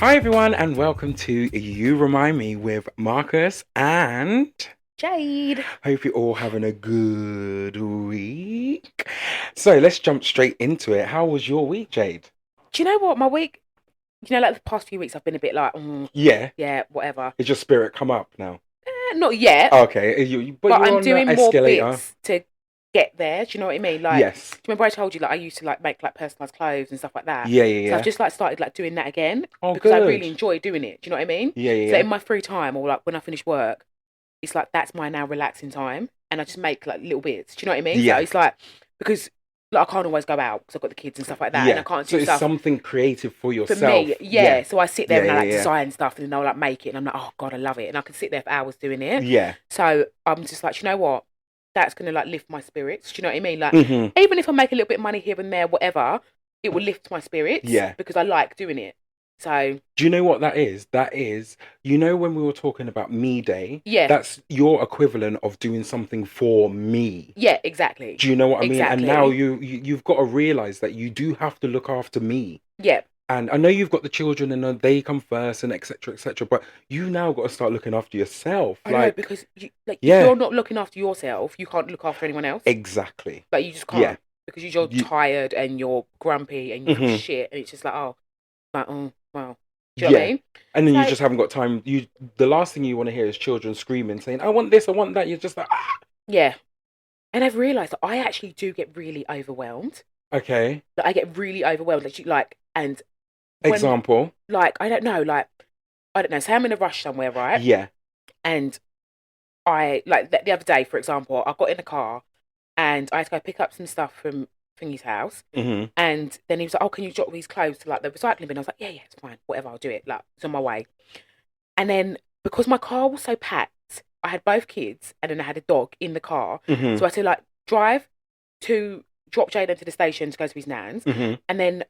Hi everyone and welcome to You Remind Me with Marcus and Jade. hope you're all having a good week. So let's jump straight into it. How was your week, Jade? Do you know what? My week, like the past few weeks, I've been a bit like, Yeah, yeah, whatever. is your spirit come up now? Not yet, Okay, but but you're I'm on the doing more escalator. bits to get there. Do you know what I mean? Like, do Yes. you remember I told you like I used to like make like personalized clothes and stuff like that? Yeah, yeah, So I've yeah. just like started like doing that again Oh, because I really good. enjoy doing it. Do you know what I mean? Yeah, yeah, So yeah. in my free time or like when I finish work, it's like that's my now relaxing time, and I just make like little bits. Do you know what I mean? So Yeah, it's like because like I can't always go out because I've got the kids and stuff like that, and I yeah. can't So do it's stuff something creative for for me, yourself. yeah. Yeah, So I sit there yeah, and I yeah, like yeah. design stuff and then I'll like make it and I'm like, oh God, I love it. And I can sit there for hours doing it. Yeah. So I'm just like, you know what? That's gonna like lift my spirits. Do you know what I mean? Like Mm-hmm. even if I make a little bit of money here and there, whatever, it will lift my spirits Yeah. because I like doing it. So Do you know what that is? That is, when we were talking about me day, yeah, that's your equivalent of doing something for me. yeah, exactly. Do you know what I mean? And now Exactly. you've got to realize that you do have to look after me. Yeah. And I know you've got the children and they come first and etc. etc. But you now got to start looking after yourself. I know Like, because you, like if yeah, you're not looking after yourself, you can't look after anyone else. exactly. Like you just Yeah. can't because you're You, tired and you're grumpy and you feel hmm shit and it's just like oh well. Do you know what I Yeah. mean? And then you So just haven't got time. The last thing you want to hear is children screaming, saying, "I want this, I want that." You're just like, ah. yeah, and I've realised that I actually do get really overwhelmed. Okay. Like I get really overwhelmed. And when Example. like I don't know. Say I'm in a rush somewhere, right? Yeah. And I like the other day, for example, I got in the car and I had to go pick up some stuff from Thingy's house. hmm And then he was like, "Oh, can you drop these clothes to like the recycling bin?" I was like, "Yeah, yeah, it's fine. Whatever, I'll do it." Like it's on my way. And then because my car was so packed, I had both kids and then I had a dog in the car. hmm So I had to like drive to drop Jaden to the station to go to his nan's. hmm And then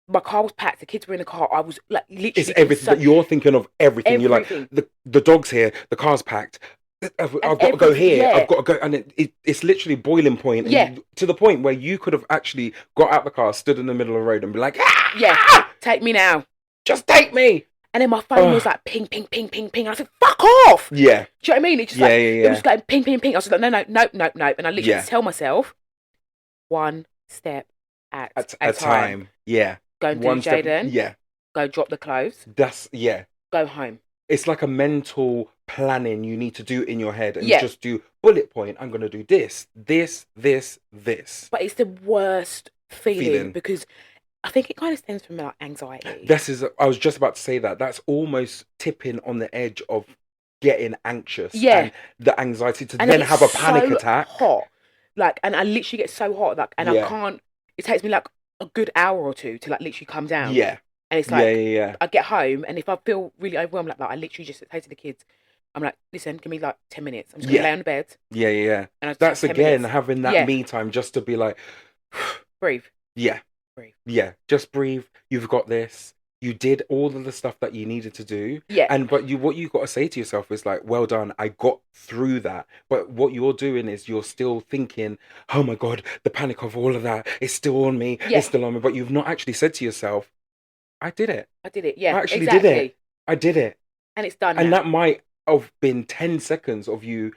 my car was packed, the kids were in the car. I was like It's literally everything that you're thinking of. Everything you're like, everything. the dog's here, the car's packed. And I've got to go everything, here. I've yeah, got to go, and it's literally boiling point, and yeah, to the point where you could have actually got out the car, stood in the middle of the road, and be like, yeah. ah, Take me now. just take me. And then my phone was Oh, like ping, ping, ping, ping, ping. And I said, fuck off. yeah, Do you know what I mean? It just yeah, like, yeah, it was yeah, just like ping, ping, ping. I was like, no, no, no, no, no. And I literally had yeah. to tell myself, one step at At a a time. time, yeah. Go and do One step, Jaden. yeah. Go drop the clothes. That's yeah. Go home. It's like a mental planning you need to do in your head and Yeah. just do bullet point. I'm gonna do this, this, this, this. But it's the worst feeling Feeling. because I think it kind of stems from like anxiety. This is. I was just about to say that. That's almost tipping on the edge of getting anxious Yeah. and the anxiety to And I then get have a panic so attack. hot. Like, and I literally get so hot, like, and I Yeah, can't, it takes me like a good hour or two to like literally come down. yeah, And it's yeah, like, yeah, yeah, I get home and if I feel really overwhelmed like that, I literally just say to the kids, I'm like, listen, give me like 10 minutes. I'm just going to yeah, lay on the bed yeah, yeah, yeah. and I just have That's 10 again minutes. having that Yeah. me time just to be like, Breathe. yeah, Breathe. yeah, just breathe. You've got this. You did all of the stuff that you needed to do, Yeah. and but what you got to say to yourself is like, well done, I got through that. But what you're doing is you're still thinking, oh my god, the panic of all of that is still on me. Yeah. It's still on me. But you've not actually said to yourself, I did it. I did it. I Yeah. actually did it. Exactly. I did it. And it's done And now. that might have been 10 seconds of you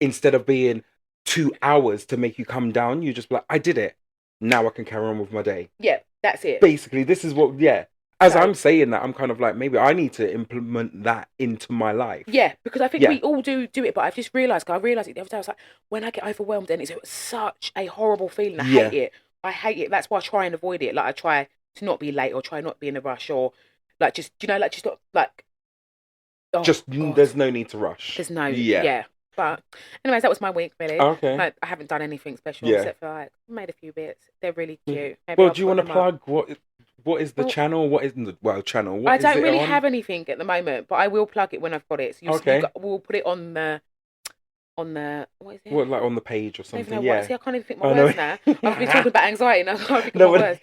instead of being 2 hours to make you come down. You just be like, I did it. Now I can carry on with my day. Yeah. That's it. Basically, this is what, yeah. As So, I'm saying that, I'm kind of like, maybe I need to implement that into my life. yeah, because I think Yeah, we all do it, but I've just realised, I realised it the other day, I was like, when I get overwhelmed and it's such a horrible feeling, I hate yeah. it. I hate it. That's why I try and avoid it. Like, I try to not be late or try not to be in a rush or, like, just, like, just not, like, oh, Just, God, there's no need to rush. there's no, Yeah. yeah. But, anyways, that was my week, really. Okay. Like, I haven't done anything special Yeah. except for, like, made a few bits. They're really cute. Maybe Well, I'll do you put want to them up. plug what is the Well, channel? What is the channel? I What is don't it really on? have anything at the moment, but I will plug it when I've got it. So Okay. we'll put it on the what is it? What, like on the page or I don't even something? know what. Yeah. See, I can't even think my Oh no. words now. I've been talking about anxiety and I can't think of No, my words.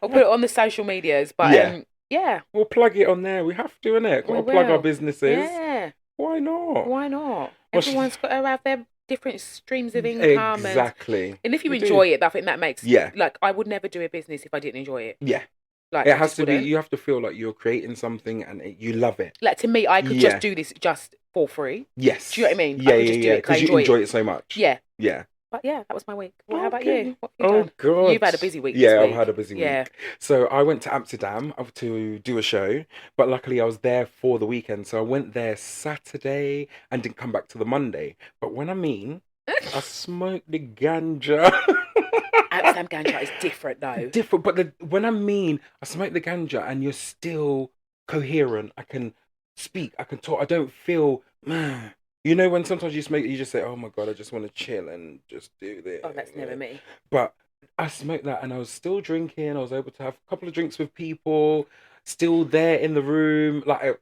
I'll put it on the social medias, but yeah. yeah, We'll plug it on there. We have to, innit? Got we to plug our will. businesses. Yeah, Why not? why not? Well, Everyone's got to have their different streams of income, exactly. and if you We do. enjoy it, I think that makes Yeah. like I would never do a business if I didn't enjoy it. Yeah. Like, It I has just to be. wouldn't. You have to feel like you're creating something and you love it. Like, to me, I could just Yeah. do this just for free. Do you know what I Yes. mean? I Yeah, could yeah, just do yeah. it because I Because you enjoy enjoy it. it so much. Yeah. Yeah. But yeah, that was my week. Well, how about you? Okay. What have you Oh done? You've God. had a busy week this Yeah, I've week. had a busy Yeah. week. So I went to Amsterdam to do a show, but luckily I was there for the weekend. So I went there Saturday and didn't come back to the Monday. But when I mean, I smoked the ganja. Amsterdam ganja is different though. Different, but when I mean I smoke the ganja and you're still coherent, I can speak, I can talk, I don't feel, man. You know, when sometimes you smoke, you just say, "Oh my God, I just want to chill and just do this." Oh, that's never me. But I smoked that and I was still drinking. I was able to have a couple of drinks with people, still there in the room. Like,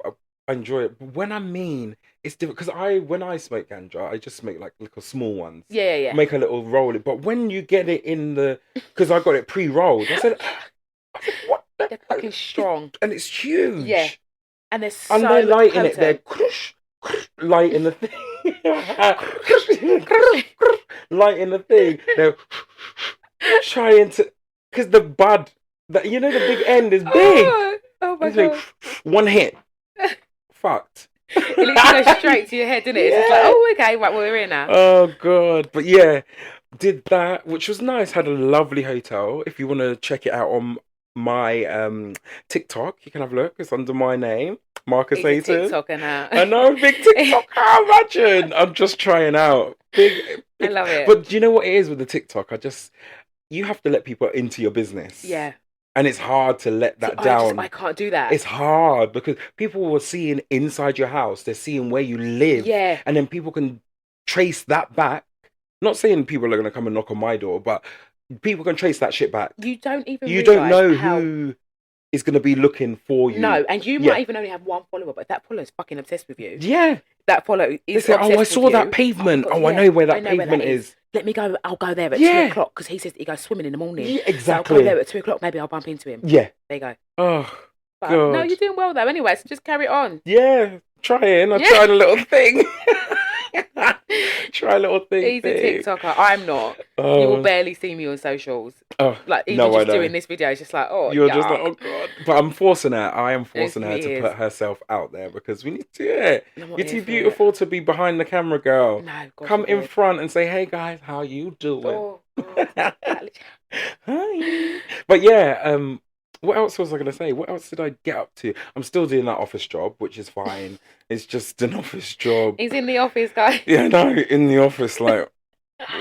I enjoy it. But when I mean it's different, because when I smoke ganja, I just make like little small ones, Yeah, yeah, yeah. make a little roll it. But when you get it in the, because I got it pre-rolled, I said, what? They're fucking strong. And it's huge. Yeah. And they're so And they're lighting it. potent. They're lighting the thing. Lighting the thing. They're trying to, because the bud, that the big end is big. Oh my It's like, God. one hit, fucked. It literally goes straight to your head, doesn't it? It's just like, oh, okay, right, well, we're here now. Oh God. But yeah, did that, which was nice. Had a lovely hotel. If you want to check it out on my TikTok, you can have a look. It's under my name, Marcus He's a Hayton. TikToker now. I know, big TikToker. Imagine. I'm just trying out. Big. I love it. But do you know what it is with the TikTok? You have to let people into your business. Yeah. And it's hard to let that down. I can't do that. It's hard because people were seeing inside your house. They're seeing where you live. Yeah. And then people can trace that back. Not saying people are going to come and knock on my door, but people can trace that shit back. You don't even You don't know how... who is going to be looking for you. No, and you might even only have one follower, but that follower is fucking obsessed with you. Yeah. That follower is They say, obsessed I saw with that you. pavement. Oh, I know where that pavement is. Let me go. I'll go there at 2:00 because he says he goes swimming in the morning. Yeah, So exactly. I'll go there at 2:00. Maybe I'll bump into him. Yeah. There you go. Oh, But God. no, you're doing well though. Anyway, so just carry on. Yeah, trying. I tried a little thing. Try a little thing. He's a TikToker. I'm not. You will barely see me on socials. Oh, Like even no, just doing this video, it's just like, oh, You're yuck. just like, oh God. But I'm forcing her. I am forcing her It to is. put herself out there because we need to do it. I'm not You're here too for beautiful to be behind the camera, girl. No, God Come in forbid. front and say, hey guys, how you doing? Oh, God. Hi. But yeah, what else was I going to say? What else did I get up to? I'm still doing that office job, which is fine. It's just an office job. He's in the office, guys. Yeah, no, in the office, like,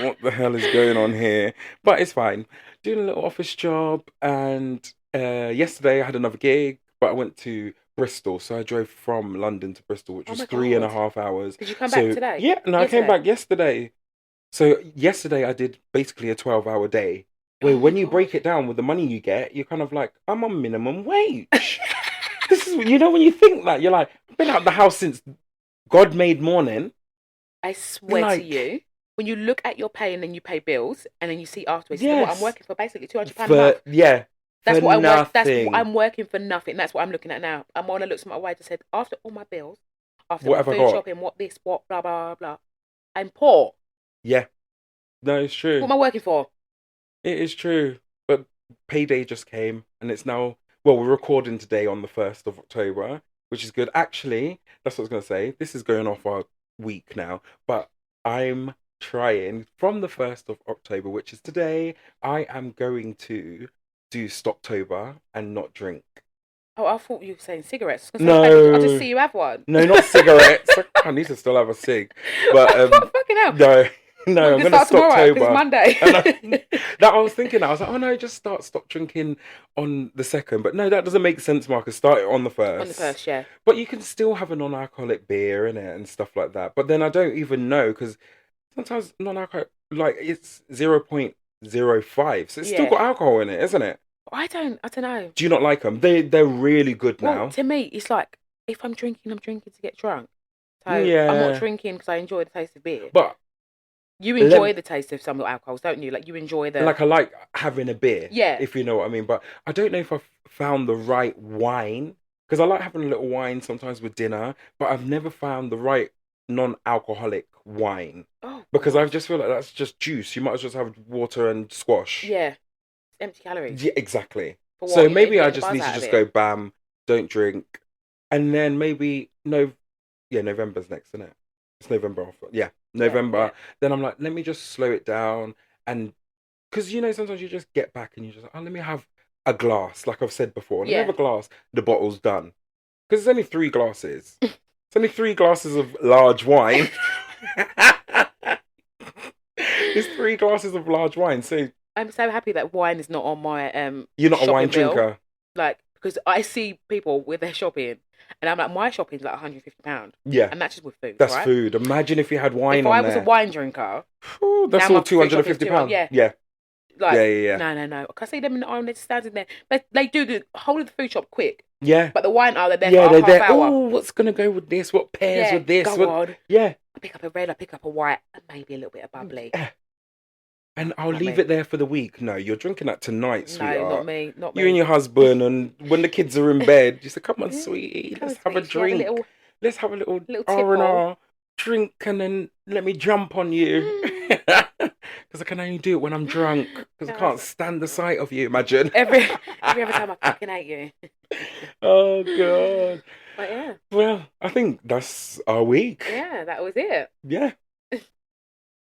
what the hell is going on here? But it's fine. Doing a little office job, and yesterday I had another gig, but I went to Bristol, so I drove from London to Bristol, which Oh was my 3.5 hours. Did you come back today? Yeah, no, I came Yesterday? back yesterday. So yesterday I did basically a 12-hour day, where when you break it down with the money you get, you're kind of like, I'm on minimum wage. This is, when you think that, you're like, I've been out of the house since God made morning. I swear Like- to you, when you look at your pay and then you pay bills, and then you see afterwards, you know Yes. what, I'm working for basically £200 a month. Yeah. That's for what nothing. That's what I'm working for nothing. That's what I'm looking at now. I'm on a look at my wife and said, after all my bills, after What my have I food got? shopping, what this, what blah blah blah, I'm poor. Yeah. No, it's true. What am I working for? It is true. But payday just came, and it's now, well, we're recording today on the 1st of October, which is good. Actually, that's what I was going to say. This is going off our week now, but I'm trying from the 1st of October, which is today, I am going to do Stoptober and not drink. Oh, I thought you were saying cigarettes. No. I just see you have one. No, not cigarettes. I need to still have a cig. But Fucking hell. no, I'm going to start tomorrow 'cause Stoptober. it's Monday. That I was thinking. I was like, oh no, just stop drinking on the 2nd. But no, that doesn't make sense, Marcus. Start it on the 1st. On the 1st, yeah. But you can still have a non-alcoholic beer in it and stuff like that. But then I don't even know, because sometimes non-alcoholic, like, it's 0.05, so it's still Yeah. got alcohol in it, isn't it? I don't know. Do you not like them? They're really good now. Well, to me, it's like if I'm drinking to get drunk. So Yeah. I'm not drinking because I enjoy the taste of beer. But You enjoy the taste of some alcohols, don't you? Like you enjoy the like, I like having a beer. Yeah. If you know what I mean. But I don't know if I've found the right wine, because I like having a little wine sometimes with dinner, but I've never found the right non-alcoholic wine, because I just feel like that's just juice. You might as well just have water and squash. Yeah. It's empty calories. Yeah, exactly. For So what? You're maybe I getting the just buzz need to out of just it. go bam, don't drink, and then maybe no, yeah, November's next, isn't it? It's November off. Yeah, Yeah, November. yeah. Then I'm like, let me just slow it down, and because sometimes you just get back and you just, oh, let me have a glass, like I've said before. Let me have Yeah. a glass. The bottle's done because it's only 3 glasses. It's only 3 glasses of large wine. It's 3 glasses of large wine. So I'm so happy that wine is not on my you're not a wine shopping bill. drinker. Like, because I see people with their shopping, and I'm like, my shopping's like £150, Yeah, and that's just with food, that's right? food. Imagine if you had If wine I on was a there. wine drinker, Whew, now that's all my two food hundred and shopping's fifty 200. pounds. Yeah, Yeah, yeah, like yeah, yeah. no. I see them in the aisle, they're standing there. They do the whole of the food shop quick, Yeah. but the wine aisle, they're there Yeah, for a they're half there. hour. Oh, what's gonna go with this? What pairs Yeah, with this? go What? on. Yeah. I pick up a red, I pick up a white, and maybe a little bit of bubbly. Yeah. And No, I'll not leave me. it there for the week. No, you're drinking that tonight, No, not sweetheart. me, not You and me. your husband, and when the kids are in bed, you say, "Come on, Yeah, sweetie, come let's on, have a sweetie. Should we have a drink. Let's have a little little R and tipple? R drink, and then let me jump on you." Mm. Because I can only do it when I'm drunk. Because I Yeah, can't stand the sight of you. Imagine. every other time I fucking hate you. Oh God. But yeah, Well, I think that's our week. yeah, that was it. Yeah.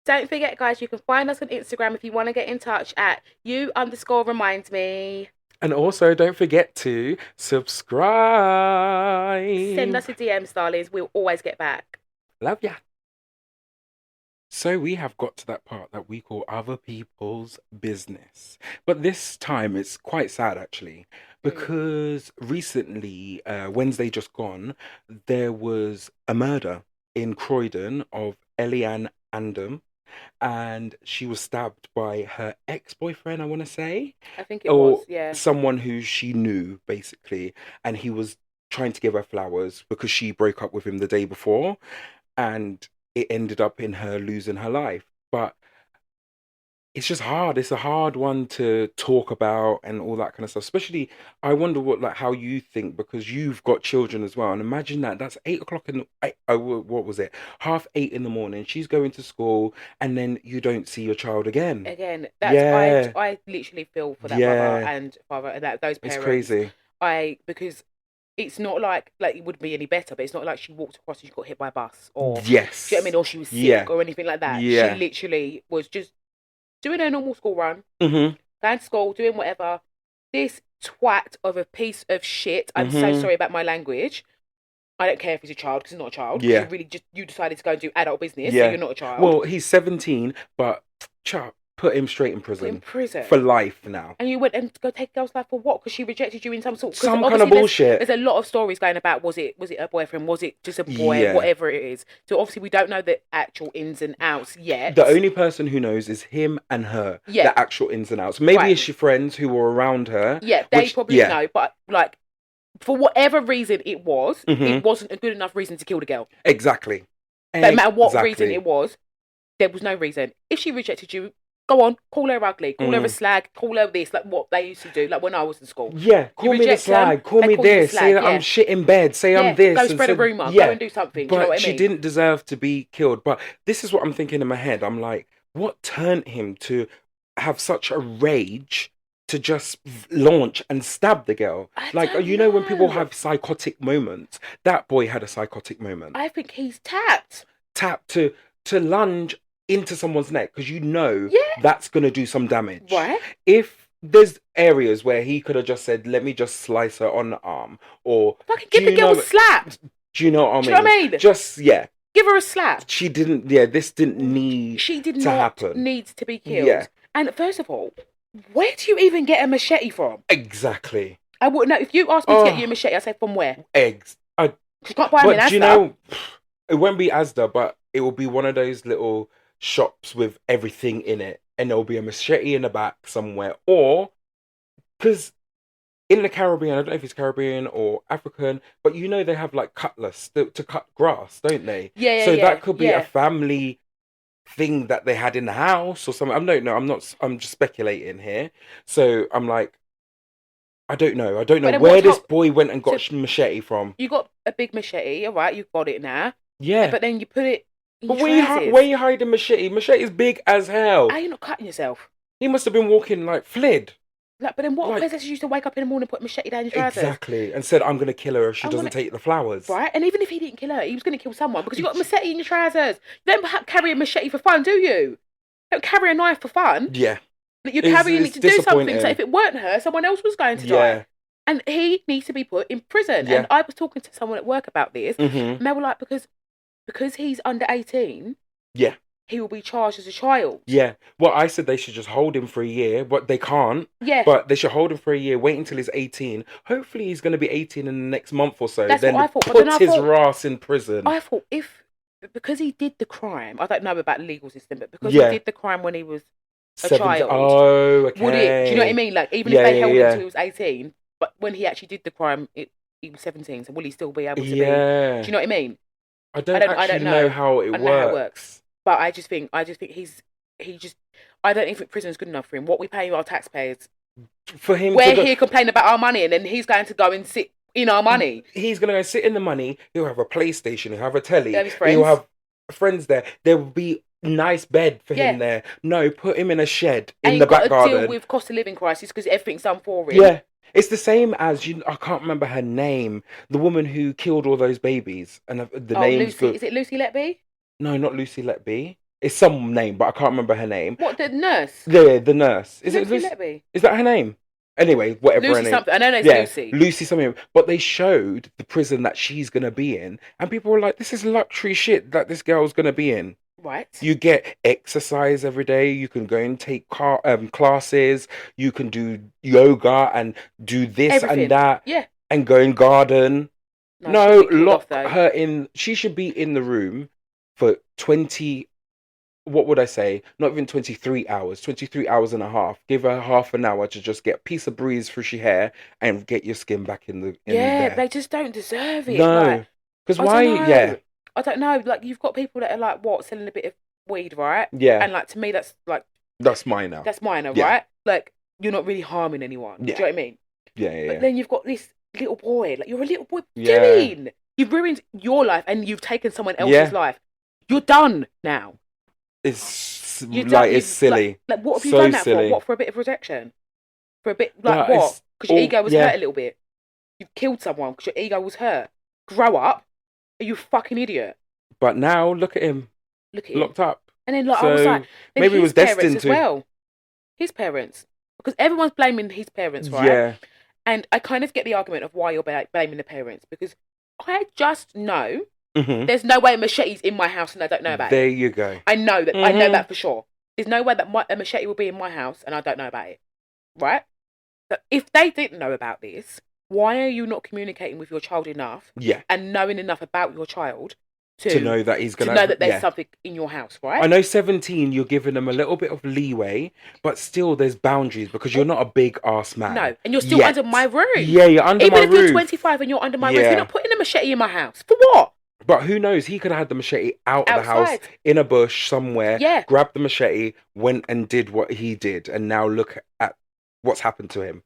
Don't forget, guys, you can find us on Instagram if you want to get in touch at you_remind me. And also, don't forget to Send subscribe. us a DM, darlings. We'll always get back. Love ya. So we have got to that part that we call other people's business. But this time it's quite sad actually, because recently, Wednesday just gone, there was a murder in Croydon of Eliane Andam, and she was stabbed by her ex-boyfriend, I want to say, I think it was, or yeah. someone who she knew basically, and he was trying to give her flowers because she broke up with him the day before, and it ended up in her losing her life. But it's just hard. It's a hard one to talk about and all that kind of stuff. Especially, I wonder how you think, because you've got children as well. And imagine that's 8 o'clock what was it? 7:30 in the morning. She's going to school, and then you don't see your child again. Again, Yeah, I literally feel for that mother yeah. and father and those It's parents. crazy. Because it's not like it wouldn't be any better, but it's not like she walked across and she got hit by a bus, or Yes. do you know what I mean, or she was sick, Yeah. or anything like that. Yeah. She literally was just doing her normal school run, Mm-hmm. going to school, doing whatever. This twat of a piece of shit. I'm so sorry about my language. I don't care if he's a child, because he's not a child. Yeah. You decided to go and do adult business, Yeah. so you're not a child. Well, he's 17, but put him straight in Put prison. in prison. For life now. And you went and go take a girl's life for what? Because she rejected you in some sort. Some kind of obviously bullshit. There's a lot of stories going about. Was it her boyfriend? Was it just a boy? Yeah. Whatever it is. So obviously we don't know the actual ins and outs yet. The only person who knows is him and her. Yeah. The actual ins and outs. Maybe Right. it's your friends who were around her. Yeah, they probably know. But for whatever reason it was, it wasn't a good enough reason to kill the girl. Exactly. No matter what reason it was, there was no reason. If she rejected you, go on, call her ugly, call her a slag, call her this, like what they used to do, like when I was in school. Yeah, call me the reject slag, them, call they me call you this, the say slag, that I'm shit in bed, say I'm this. Go and spread a say- rumour, yeah. go and do something. Do But you know what I she mean? didn't deserve to be killed. But this is what I'm thinking in my head. I'm like, what turned him to have such a rage to just launch and stab the girl? don't When people know. have psychotic moments, that boy had a psychotic moment. I think he's tapped. Tap to lunge into someone's neck, because Yeah. that's going to do some damage. Right. If there's areas where he could have just said, let me just slice her on the arm, or Fucking give the girl a slap. do you know what I mean? Do you know what I mean? Just, yeah. Give her a slap. She didn't, this didn't need She did to not happen. need to be killed. Yeah. And first of all, where do you even get a machete from? Exactly. I wouldn't know. If you asked me to get you a machete, I'd say from where? Eggs. You can't buy them in But do you Asda. know, it won't be Asda, but it will be one of those little shops with everything in it, and there'll be a machete in the back somewhere. Or, because in the Caribbean, I don't know if it's Caribbean or African, but they have like cutlass to cut grass, don't they? Yeah, So yeah, that could be yeah. a family thing that they had in the house or something. I don't know. I'm just speculating here. So I'm like, I don't know. I don't know then where what's this up- boy went and got machete from. You got a big machete, all right, you've got it now. Yeah. But then you put it in But your where trousers. you hiding machete? Machete's big as hell. How are you not cutting yourself? He must have been walking like Flid. Like, but then what Like, possesses you to wake up in the morning and put a machete down your trousers? exactly. And said, I'm going to kill her if she I'm doesn't gonna, take the flowers. right? And even if he didn't kill her, he was going to kill someone because you got a machete in your trousers. You don't carry a machete for fun, do you? You don't carry a knife for fun. Yeah. But you're carrying it to do something. So disappointing. if it weren't her, someone else was going to Yeah. die. And he needs to be put in prison. Yeah. And I was talking to someone at work about this, Mm-hmm. and they were like, because he's under 18, Yeah. he will be charged as a child. Yeah. Well, I said they should just hold him for a year, but they can't. Yeah. But they should hold him for a year, wait until he's 18. Hopefully he's going to be 18 in the next month or so. That's then what I thought. But put then I his thought, ass in prison. I thought because he did the crime, I don't know about the legal system, but because Yeah. he did the crime when he was a 70 child, Oh, okay. would it? Do you know what I mean? Like, even Yeah, if they yeah, held yeah. him until he was 18, but when he actually did the crime, he was 17. So will he still be able to be? Do Yeah. you know what I mean? I don't actually know how it I don't know how it works. works. But I just think I don't even think prison's good enough for him. What we pay our taxpayers, For him we're to go, here complaining about our money, and then he's going to go and sit in our money. he's going to go sit in the money. He'll have a PlayStation. He'll have a telly. He'll have his friends. He'll have friends there. There will be nice bed for Yeah. him there. No, put him in a shed And in the you've got back to garden. deal with cost of living crisis because everything's done for him. Yeah. It's the same as I can't remember her name. The woman who killed all those babies, and the name's Lucy. good. Is it Lucy Letby? No, not Lucy Letby. It's some name, but I can't remember her name. What, the nurse? Yeah, the nurse. Is it Lucy Lucy? Letby? Is that her name? Anyway, whatever her Lucy name. something. I know it's Yeah, Lucy. Lucy something. But they showed the prison that she's gonna be in, and people were like, "This is luxury shit that this girl's gonna be in." Right. You get exercise every day. You can go and take classes. You can do yoga and do this Everything. and that. Yeah. And go and garden. No, she'd be killed Lock off, though. her in. She should be in the room for 20. What would I say? Not even 23 hours. 23 hours and a half. Give her half an hour to just get a piece of breeze through your hair and get your skin back in the. Yeah, there. they just don't deserve it. No, because I why? don't know. Yeah, I don't know. Like, you've got people that are like, what, selling a bit of weed, right? yeah. And like, to me, that's like, That's minor. that's minor, Yeah. right? Like, you're not really harming anyone. Yeah. Do you know what I mean? Yeah. But then you've got this little boy. Like, you're a little boy. What are you Yeah. doing? You've ruined your life and you've taken someone else's Yeah. life. You're done now. It's You're like done. it's silly. Like, what have you So done that silly. for? What, for a bit of rejection? For a bit, like, No, what? it's Because your all- ego was yeah. hurt a little bit. You've killed someone because your ego was hurt. Grow up. Are you a fucking idiot? But now look at him Look at him. locked up. And then, like, So I was like, then maybe it his was parents destined as to. well. His parents. Because everyone's blaming his parents, right? Yeah. And I kind of get the argument of why you're blaming the parents. Because I just know Mhm. there's no way a machete's in my house and I don't know about There it. you go. I know that. I know Mhm. that for sure. There's no way that a machete will be in my house and I don't know about it. Right? But if they didn't know about this, why are you not communicating with your child enough Yeah. and knowing enough about your child To know that he's to gonna. know that there's yeah. something in your house, right? I know 17, you're giving them a little bit of leeway, but still there's boundaries because you're not a big ass man. No, and you're still Yet. under my roof. Yeah, you're under Even my if roof. you're 25 and you're under my roof, Yeah. you're not putting a machete in my house. For what? But who knows? He could have had the machete out of the house Outside. in a bush somewhere. Yeah. Grabbed the machete, went and did what he did, and now look at what's happened to him.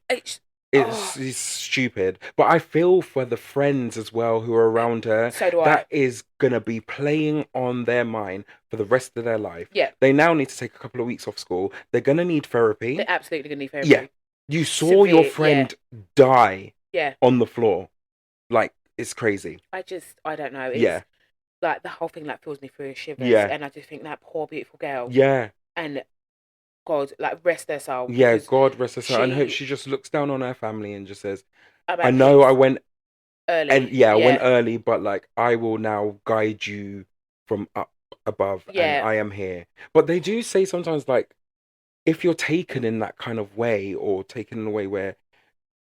It's, It's stupid. But I feel for the friends as well who are around her. So do I. That is gonna be playing on their mind for the rest of their life. Yeah. They now need to take a couple of weeks off school. They're gonna need therapy. they're absolutely going to need therapy. Yeah. You saw your Severe, friend die Yeah. on the floor. Like, it's crazy. I don't know. It's, Yeah. Like, the whole thing, like, fills me through shivers. Yeah. And I just think that poor, beautiful girl. Yeah. And God, like, rest her soul. Yeah, because God rest her soul. And she- hope she just looks down on her family and just says, about I know kids I went early. and I went early, but like I will now guide you from up above Yeah. and I am here. But they do say sometimes like if you're taken in that kind of way or taken in a way where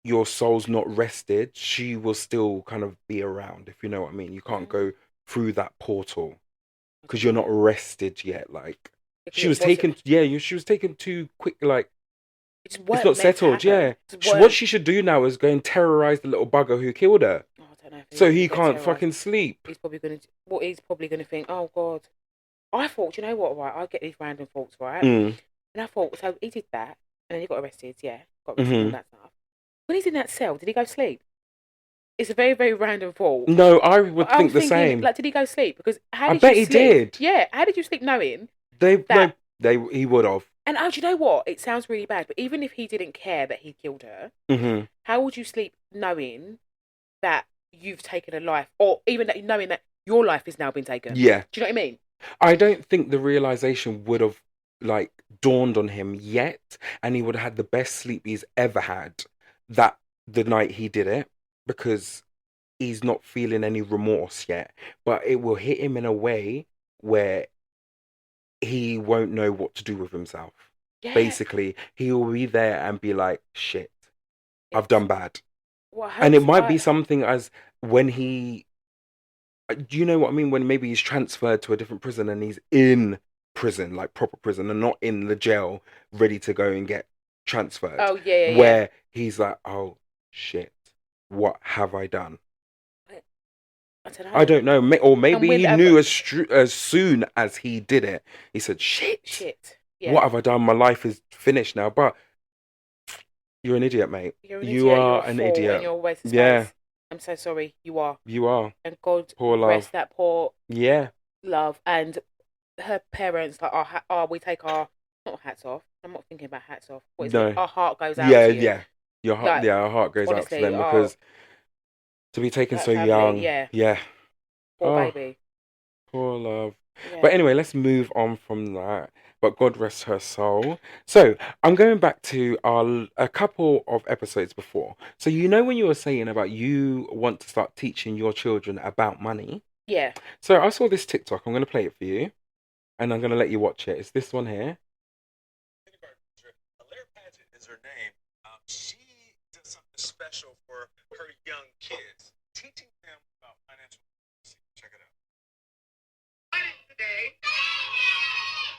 your soul's not rested, she will still kind of be around, if you know what I mean. You can't go through that portal because you're not rested yet. Like Because she was taken, she was taken too quick. Like It's it's not settled. Yeah, what she should do now is go and terrorize the little bugger who killed her, Oh, I don't know if so he gets can't terrorised. fucking sleep. He's probably gonna think, oh God. I thought, you know what, right? I get these random thoughts, right? Mm. And I thought, so he did that, and then he got arrested, got arrested and all Mhm. that stuff. When he's in that cell, did he go sleep? It's a very, very random thought. No, I would I think was the thinking, same. Like, did he go sleep? Because how I did bet you he sleep? did. Yeah, how did you sleep knowing? They that- he would have. And oh, do you know what? It sounds really bad, but even if he didn't care that he killed her, Hmm. how would you sleep knowing that you've taken a life, or even that knowing that your life is now been taken? Yeah. Do you know what I mean? I don't think the realization would have like dawned on him yet, and he would have had the best sleep he's ever had that the night he did it, because he's not feeling any remorse yet. But it will hit him in a way where he won't know what to do with himself. Yeah, Basically, he will be there and be like, "Shit, I've it's done bad." well, I And hope it so. might be something as when he, do you know what I mean? When maybe he's transferred to a different prison and he's in prison, like proper prison, and not in the jail, ready to go and get transferred, Oh yeah, yeah, yeah. where he's like, "Oh shit, what have I done?" I don't I know. don't know, or And maybe when he knew as soon as he did it, he said, "Shit, shit, what yeah, have I done? My life is finished now." But you're an idiot, mate. you're an You idiot. You're a are an fool, and idiot. you're a waste of Yeah, space. I'm so sorry. You are, you are. and God Poor rest love. that poor Yeah. love and her parents. Like, we take our not hats off. I'm not thinking about hats off. What is it? No. Our heart goes out Yeah, to you. yeah. Your heart, Like, yeah, our heart goes out to honestly, them because to be taken that so family, young. yeah, Yeah. poor Oh, baby, poor love. yeah, But anyway, let's move on from that. But God rest her soul. So I'm going back to our a couple of episodes before. So you know when you were saying about you want to start teaching your children about money. yeah. So I saw this TikTok. I'm going to play it for you, and I'm going to let you watch it. It's this one here. Alaire Paget is her name. She does something special for her young kids, teaching them about financial literacy. Check it out. Wallet today.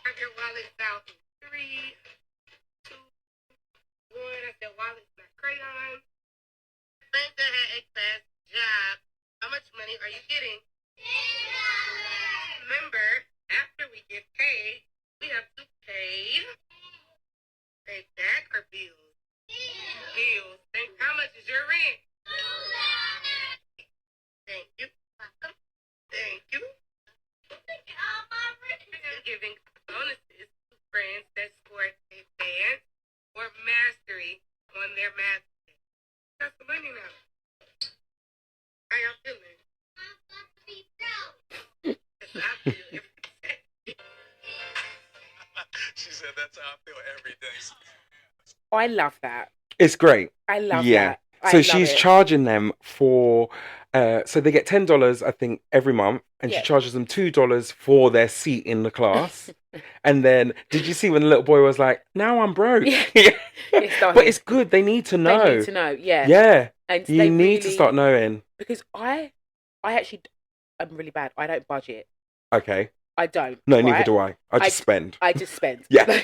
Have your wallets out in 3, 2, 1. I said wallets, not crayons. Think they had a class job. How much money are you getting? Remember, after we get paid, we have to pay back our bills. Bills. Think how much is your rent? Thank you. Welcome. Thank you. You're giving bonuses to friends that scored advanced or mastery on their math test. Got some money now. How y'all feeling? That's how I feel every day. She said that's how I feel every day. I love that. It's great. I love Yeah. that. I So love she's it. charging them for, so they get $10, I think, every month, and she Yeah. charges them $2 for their seat in the class. And then, did you see when the little boy was like, "Now I'm broke"? Yeah. It's But started. it's good. They need to They know. need to know, yeah. Yeah, And you they need to really, start knowing. because I actually, I'm really bad. I don't budget. Okay. I don't. No, right? neither do I. I just spend. I just spend. Yeah.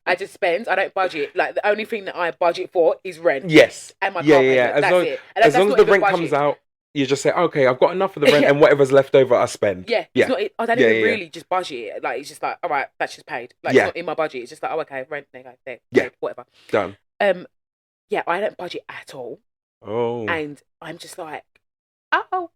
I just spend. I don't budget. Like, the only thing that I budget for is rent. Yes. And my Yeah, car yeah, yeah. payment. As That's long it. And as, that's long as not the even rent budget. comes out, you just say, "Okay, I've got enough of the rent, Yeah. and whatever's left over, I spend." Yeah. Yeah. It's not, I don't Yeah, even yeah, yeah. really just budget it. Like, it's just like, all right, that's just paid. Like, Yeah. it's not in my budget. It's just like, oh, okay, rent, there you go, there, Yeah. paid, whatever. Done. Yeah, I don't budget at all. Oh. And I'm just like, oh,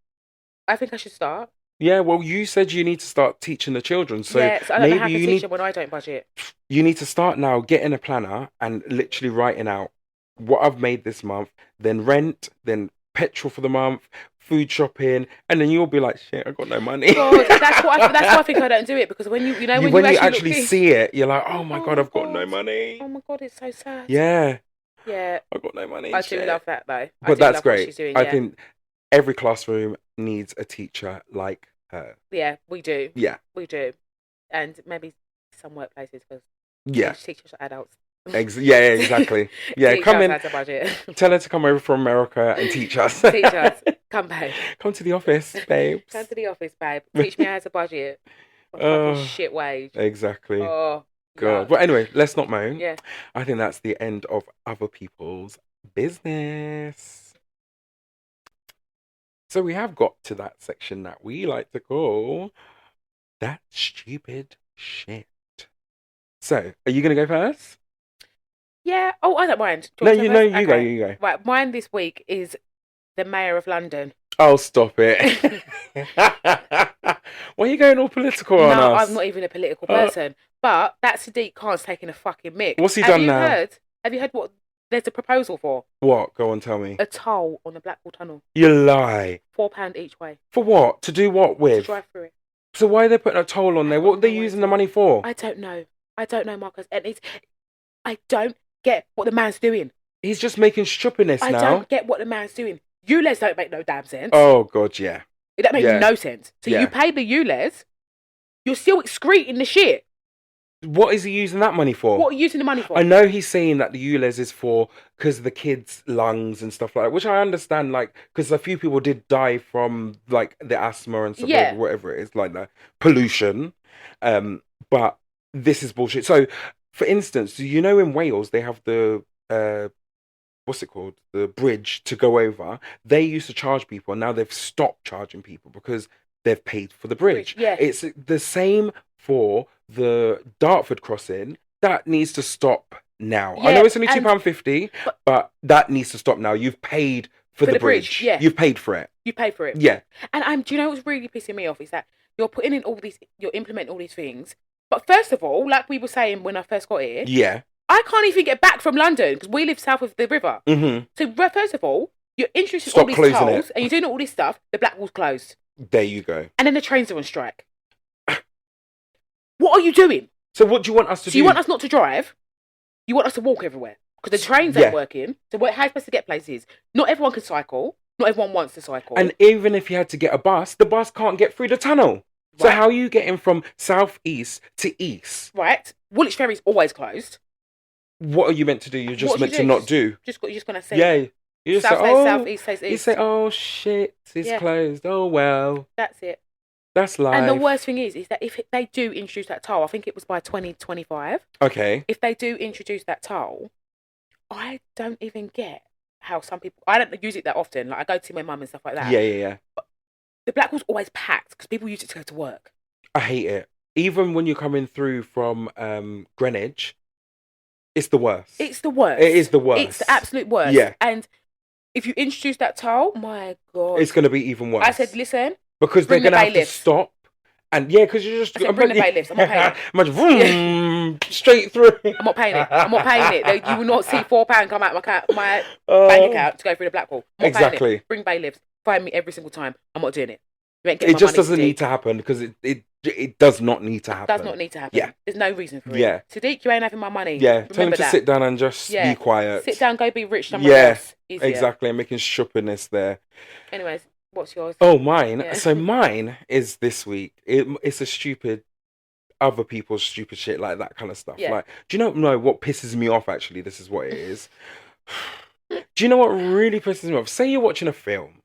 I think I should start. Yeah, well, you said you need to start teaching the children, so yeah, so I don't know how maybe to you teach need them when I don't budget. to start now getting a planner and literally writing out what I've made this month, then rent, then petrol for the month, food shopping, and then you'll be like, "Shit, I got no money." God, that's why I think I don't do it, because when you know when when you you actually actually look see it, you're like, "Oh my Oh God, my I've got no God. money." oh my God, it's so sad. Yeah, Yeah, I've got no money. I do shit. love that though. I But do that's love what great. she's doing. I Yeah, think every classroom needs a teacher like her. yeah, we do, Yeah, we do, and maybe some workplaces, because yeah, teachers are adults. yeah, exactly. Yeah, Teach come us in. how to budget. Tell her to come over from America and teach us. Teach us. Come babe. Come to the office, babes. Come to the office, babe. Teach me how to budget. A Oh. fucking shit wage. Exactly. Oh God. yuck. But anyway, let's not moan. Yeah. I think that's the end of other people's business. So we have got to that section that we like to call that stupid shit. So, are you going to go first? Yeah. Oh, I don't mind. Do No, want to you go know, first? you go, Okay. you go. Right, mine this week is the Mayor of London. Oh, stop it. Why are you going all political on No, us? I'm not even a political person. But that Sadiq Khan's taking a fucking mick. What's he done now? Have you heard what there's a proposal for? What? Go on, tell me. A toll on the Blackwall Tunnel. You lie. £4 each way. For what? To do what To with? drive through it. So why are they putting a toll on there? What are they using the money for? I don't know, Marcus. And I don't get what the man's doing. He's just making stupidness now. I don't get what the man's doing. ULEZ don't make no damn sense. Oh, God, yeah. That makes no sense. So Yeah. you pay the ULEZ, you're still excreting the shit. What is he using that money for? What are you using the money for? I know he's saying that the ULEZ is for because the kids' lungs and stuff like that, which I understand, like, because a few people did die from, like, the asthma and stuff, Yeah. whatever it is, like the pollution. But this is bullshit. So, for instance, do you know in Wales they have the, what's it called? The bridge to go over. They used to charge people, and now they've stopped charging people because they've paid for the bridge. Yeah. It's the same for the Dartford crossing. That needs to stop now. I Yeah, know it's only and- £2.50, but that needs to stop now. You've paid for the bridge. Yeah. You've paid for it. You pay for it. Yeah. And do you know what's really pissing me off is that you're putting in all these, you're implementing all these things. But first of all, like we were saying when I first got here, Yeah. I can't even get back from London because we live south of the river. Mm-hmm. So first of all, you're introducing Stop all these closing tolls it. and you're doing all this stuff. The Blackwall's closed, There you go. and then the trains are on strike. What are you doing? So what do you want us to So do? you want us not to drive? You want us to walk everywhere because the trains Yeah. ain't working. So how are you supposed to get places? Not everyone can cycle. Not everyone wants to cycle. And even if you had to get a bus, the bus can't get through the tunnel. So Right. how are you getting from southeast to east? right, Woolwich Ferry's always closed. What are you meant to do? You're just What meant you to do? not do. You're just gonna say Yeah. You just south say, says oh, south, east says east. you say, oh shit, it's Yeah. closed. Oh well, That's it. that's life. And the worst thing is that if they do introduce that toll, I think it was by 2025. Okay. If they do introduce that toll, I don't even get how some people. I don't use it that often. Like I go to see my mum and stuff like that. Yeah. The Blackwall's always packed because people use it to go to work. I hate it. Even when you're coming through from Greenwich, it's the worst. It's the worst. It is the worst. It's the absolute worst. Yeah. And if you introduce that toll, my God. It's going to be even worse. I said, listen, because they're bring the going to have to bailiffs. stop. And yeah, because you're just... I said, bring the bailiffs. I'm not paying it. Much vroom, straight through. I'm not paying it. I'm not paying it. You will not see £4 come out of my Oh. bank account to go through the Blackwall. I'm not paying Exactly. it. Bring bailiffs. Find me every single time. I'm not doing it. You ain't getting It my just money, doesn't Sadiq. need to happen because it does not need to happen. Does not need to happen. Yeah. There's no reason for Yeah. it. Sadiq, you ain't having my money. Yeah, tell him Remember to that. sit down and just Yeah. be quiet. Sit down, go be rich somewhere Yeah, else. Easier. exactly. I'm making stupidness there. Anyways, what's yours? Oh, mine. Yeah. So mine is this week. It's a stupid, other people's stupid shit, like that kind of stuff. Yeah. Like, do you know what pisses me off? Actually, this is what it is. Do you know what really pisses me off? Say you're watching a film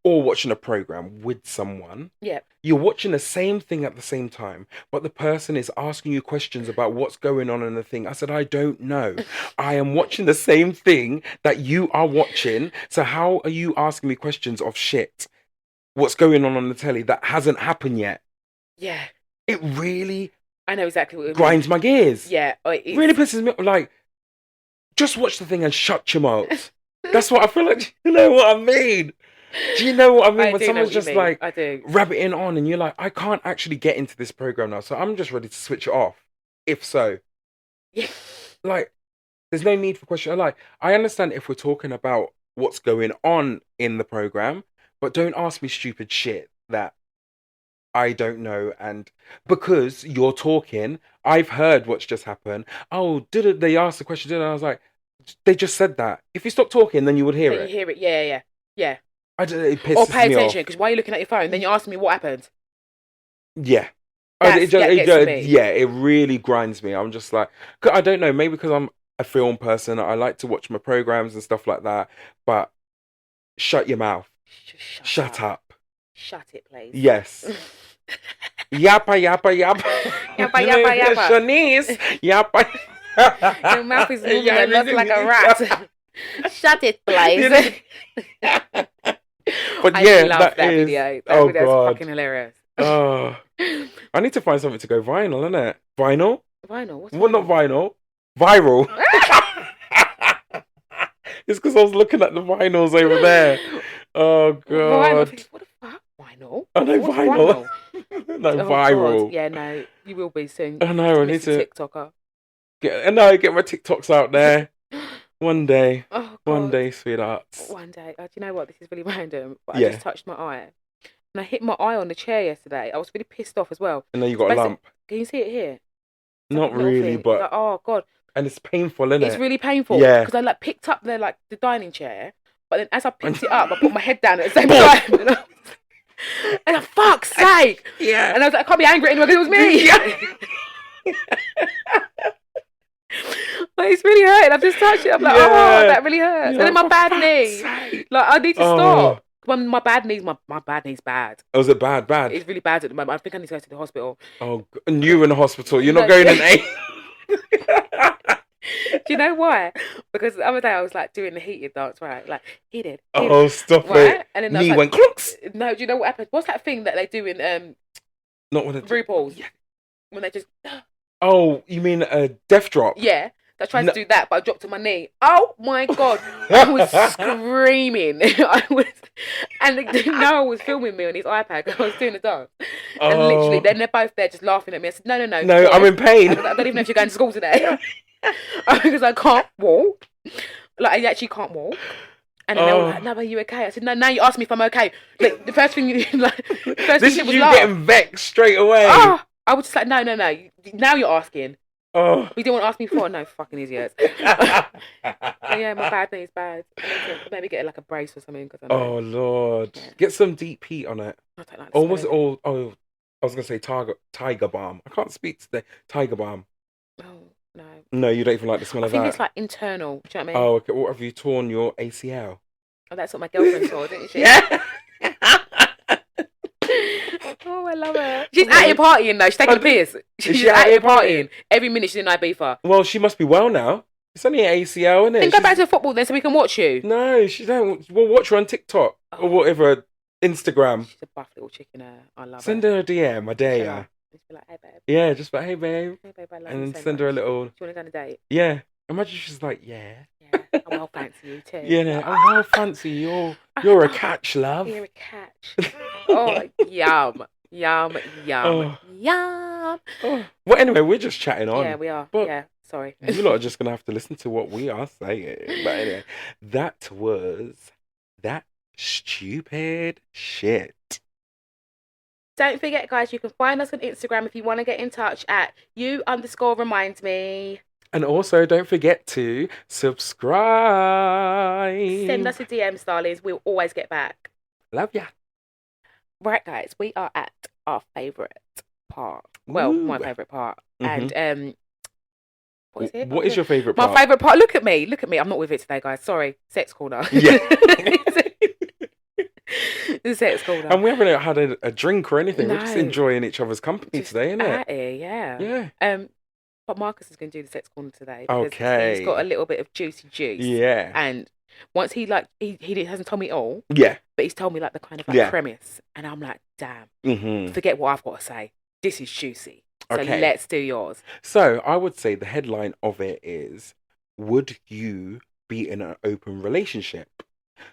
or watching a program with someone. Yeah. You're watching the same thing at the same time, but the person is asking you questions about what's going on in the thing. I said, I don't know. I am watching the same thing that you are watching. So how are you asking me questions of shit? What's going on the telly that hasn't happened yet? Yeah. It really I know exactly what you mean. grinds my gears. Yeah. It really pisses me off. Like, just watch the thing and shut your mouth. That's what I feel like. You know what I mean? Do you know what I mean? I When do know someone's what you just mean. like I do. rabbiting on and you're like, I can't actually get into this program now, so I'm just ready to switch it off. If so. Yeah. Like, there's no need for question. Like, I understand if we're talking about what's going on in the program, but don't ask me stupid shit that I don't know. And because you're talking, I've heard what's just happened. Oh, they ask the question? I was like, they just said that. If you stop talking, then you would hear Then it. you hear it. Yeah. It pisses Or pay me attention off. because why are you looking at your phone? Then you're asking me what happened. Yeah. That gets to me. Yeah, it really grinds me. I'm just like, I don't know, maybe because I'm a film person, I like to watch my programs and stuff like that, but shut your mouth. Shut up. Shut it, please. Yes. Yappa, yappa, yappa. Yappa, yappa, yappa. Shanice. Yappa. Your mouth is moving a lot like a rat. Shut it, please. But I yeah, love that is- video. That oh video's God. fucking hilarious. Oh, I need to find something to go vinyl, innit? Vinyl? Vinyl? What's Well, not vinyl. Viral. It's because I was looking at the vinyls over there. Oh Vinyl. God. What the fuck? Vinyl? I know What's vinyl. No, Oh, viral. God. Yeah, no, you will be soon. I know, I need Mr. to TikToker. get my TikToks out there. One day. Oh, One God. day, sweethearts. One day. Do you know what? This is really random, but I Yeah. just touched my eye. And I hit my eye on the chair yesterday. I was really pissed off as well. And then you got a lump. Can you see it here? It's Not like a little really, thing. but... It's like, oh, God. And it's painful, isn't It's it? really painful. Yeah. Because I like picked up the dining chair, but then as I picked it up, I put my head down at the same time. And for fuck's sake! Yeah. And I was like, I can't be angry anymore because it was me. Yeah. Like, it's really hurting. I've just touched it. I'm like, Yeah. oh, that really hurts. Yeah, And then my for bad fuck's knee. sake. Like, I need to Oh. stop. When my bad knee's bad. Oh, is it bad? It's really bad at the moment. I think I need to go to the hospital. Oh, and you in the hospital. You're No, not going in, yeah. eh? Do you know why? Because the other day I was like doing the heated dance, right? Like, heated. Oh, stop right? it. And then I Knee was went like, clunks. no, do you know what happened? What's that thing that they do in Not when it... RuPaul's? Yeah. When they just... Oh, you mean a death drop? Yeah. I tried No. to do that, but I dropped to my knee. Oh my God. I was screaming. And Noah was filming me on his iPad because I was doing the dance. And literally, then they're both there just laughing at me. I said, no. No, boy. I'm in pain. I don't even know if you're going to school today. Because I can't walk. Like, I actually can't walk. And then they were like, no, are you okay? I said, no, now you ask me if I'm okay. Like, the first thing you like, the first This thing is was you laugh. getting vexed straight away. Oh, I was just like, no. Now you're asking. Oh. We didn't want to ask me before. No, fucking idiots. So yeah, my bad knee's bad. I need to maybe get like a brace or something. Cause I know. Oh, Lord. Yeah. Get some deep heat on it. I don't like Or was it smelling all... Oh, I was going to say tiger balm. I can't speak today. Tiger balm. Oh, no. No, you don't even like the smell I of think that. it's like internal. Do you know what I mean? Oh, okay. What, have you torn your ACL? Oh, that's what my girlfriend saw, didn't she? Yeah. Oh, I love her. She's out here partying though. She's taking the piss. She's she out out here here partying. Every minute she's in Ibiza. Well, she must be well now. It's only an ACL, isn't it? Then go back to football then so we can watch you. No, she don't. We'll watch her on TikTok or whatever, Instagram. She's a buff little chicken. I love Send her. her a DM, I dare ya. Just be like, hey, babe. Yeah, just like, hey, babe. Hey, babe, I love you And so send her a much. little, Do you want to go on a date? yeah. Imagine she's like, yeah. Yeah. Oh, I'll fancy you too. Yeah, oh, how fancy. You're a catch, love. You're a catch. Oh, yum. Yum. Oh. Yum. Oh. Well, anyway, we're just chatting on. Yeah, we are. But yeah, sorry. you lot are just going to have to listen to what we are saying. But anyway, that was that stupid shit. Don't forget, guys, you can find us on Instagram if you want to get in touch at you_reminds_me. And also, don't forget to subscribe. Send us a DM, darlings. We'll always get back. Love ya. Right, guys, we are at our favourite part. Well, Ooh. my favourite part. Mhm. And what is it? What is your favourite part? My favourite part? Look at me. I'm not with it today, guys. Sorry. Sex corner. Yeah. The sex corner. And we haven't had a drink or anything. We're just No. enjoying each other's company Just today, isn't out it? here, yeah. Yeah. But Marcus is going to do the sex corner today. Because Okay. He's got a little bit of juicy juice. Yeah. And once he hasn't told me all, Yeah. but he's told me like the kind of like Yeah. premise. And I'm like, damn, Mm-hmm. forget what I've got to say. This is juicy. So Okay. let's do yours. So I would say the headline of it is, would you be in an open relationship?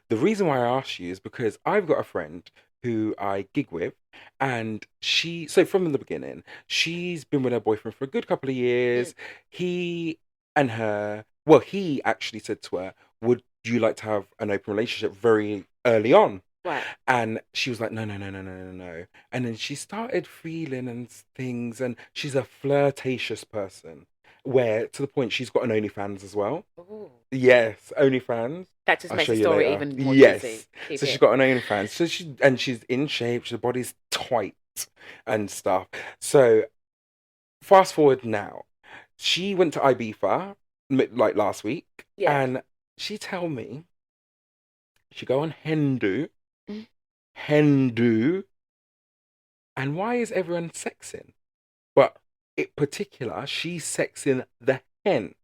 The reason why I asked you is because I've got a friend who I gig with, and so from the beginning, she's been with her boyfriend for a good couple of years. He actually said to her, would you like to have an open relationship very early on? Right. And she was like, no. And then she started feeling and things, and she's a flirtatious person, where to the point she's got an OnlyFans as well. Ooh. Yes, OnlyFans. That just I'll makes show the you story later. even more Yes. juicy. Keep So it. she's got an OnlyFans. So she's in shape. Her body's tight and stuff. So fast forward now, she went to Ibiza like last week, Yeah. and she tell me she go on Hindu, Mm. Hindu, and why is everyone sexing? But in particular, she's sexing the hen